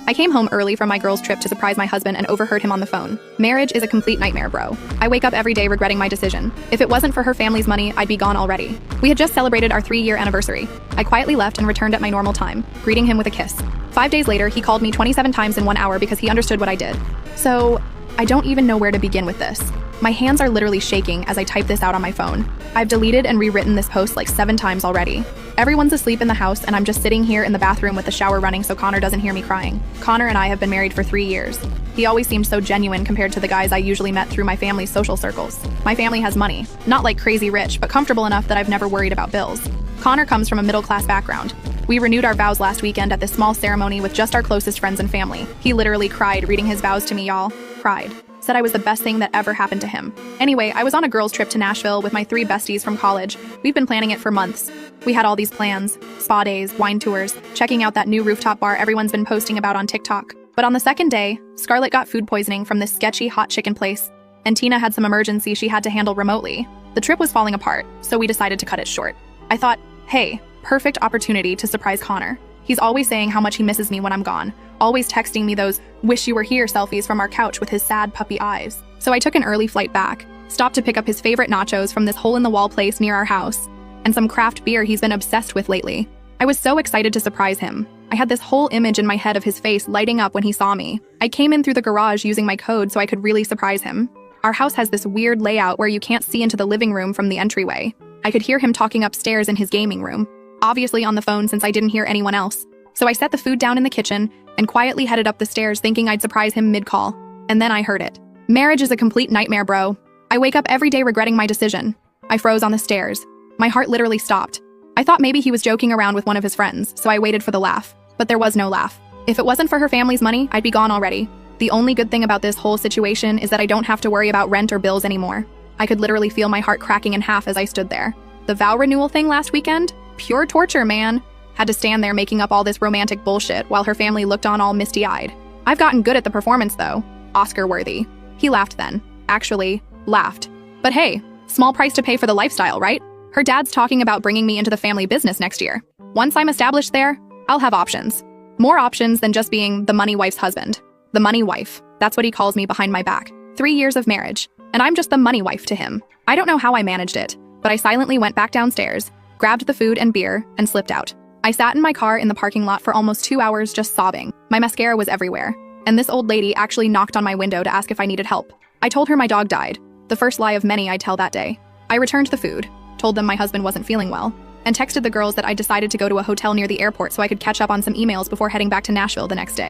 I came home early from my girls' trip to surprise my husband and overheard him on the phone. Marriage is a complete nightmare, bro. I wake up every day regretting my decision. If it wasn't for her family's money, I'd be gone already. We had just celebrated our 3-year anniversary. I quietly left and returned at my normal time, greeting him with a kiss. 5 days later, he called me 27 times in 1 hour because he understood what I did. So, I don't even know where to begin with this. My hands are literally shaking as I type this out on my phone. I've deleted and rewritten this post like 7 times already. Everyone's asleep in the house and I'm just sitting here in the bathroom with the shower running so Connor doesn't hear me crying. Connor and I have been married for 3 years. He always seemed so genuine compared to the guys I usually met through my family's social circles. My family has money, not like crazy rich, but comfortable enough that I've never worried about bills. Connor comes from a middle-class background. We renewed our vows last weekend at this small ceremony with just our closest friends and family. He literally cried reading his vows to me, y'all. Cried. Said I was the best thing that ever happened to him. Anyway, I was on a girls' trip to Nashville with my 3 besties from college. We've been planning it for months. We had all these plans, spa days, wine tours, checking out that new rooftop bar everyone's been posting about on TikTok. But on the second day, Scarlett got food poisoning from this sketchy hot chicken place, and Tina had some emergency she had to handle remotely. The trip was falling apart, so we decided to cut it short. I thought, hey, perfect opportunity to surprise Connor. He's always saying how much he misses me when I'm gone, always texting me those wish you were here selfies from our couch with his sad puppy eyes. So I took an early flight back, stopped to pick up his favorite nachos from this hole-in-the-wall place near our house, and some craft beer he's been obsessed with lately. I was so excited to surprise him. I had this whole image in my head of his face lighting up when he saw me. I came in through the garage using my code so I could really surprise him. Our house has this weird layout where you can't see into the living room from the entryway. I could hear him talking upstairs in his gaming room, obviously on the phone since I didn't hear anyone else. So I set the food down in the kitchen and quietly headed up the stairs thinking I'd surprise him mid-call. And then I heard it. Marriage is a complete nightmare, bro. I wake up every day regretting my decision. I froze on the stairs. My heart literally stopped. I thought maybe he was joking around with one of his friends, so I waited for the laugh. But there was no laugh. If it wasn't for her family's money, I'd be gone already. The only good thing about this whole situation is that I don't have to worry about rent or bills anymore. I could literally feel my heart cracking in half as I stood there. The vow renewal thing last weekend? Pure torture, man. Had to stand there making up all this romantic bullshit while her family looked on all misty-eyed. I've gotten good at the performance though. Oscar-worthy. He laughed then. Actually, laughed. But hey, small price to pay for the lifestyle, right? Her dad's talking about bringing me into the family business next year. Once I'm established there, I'll have options. More options than just being the money wife's husband. The money wife. That's what he calls me behind my back. 3 years of marriage, and I'm just the money wife to him. I don't know how I managed it, but I silently went back downstairs, grabbed the food and beer, and slipped out. I sat in my car in the parking lot for almost 2 hours just sobbing. My mascara was everywhere. And this old lady actually knocked on my window to ask if I needed help. I told her my dog died, the first lie of many I'd tell that day. I returned the food, told them my husband wasn't feeling well, and texted the girls that I decided to go to a hotel near the airport so I could catch up on some emails before heading back to Nashville the next day.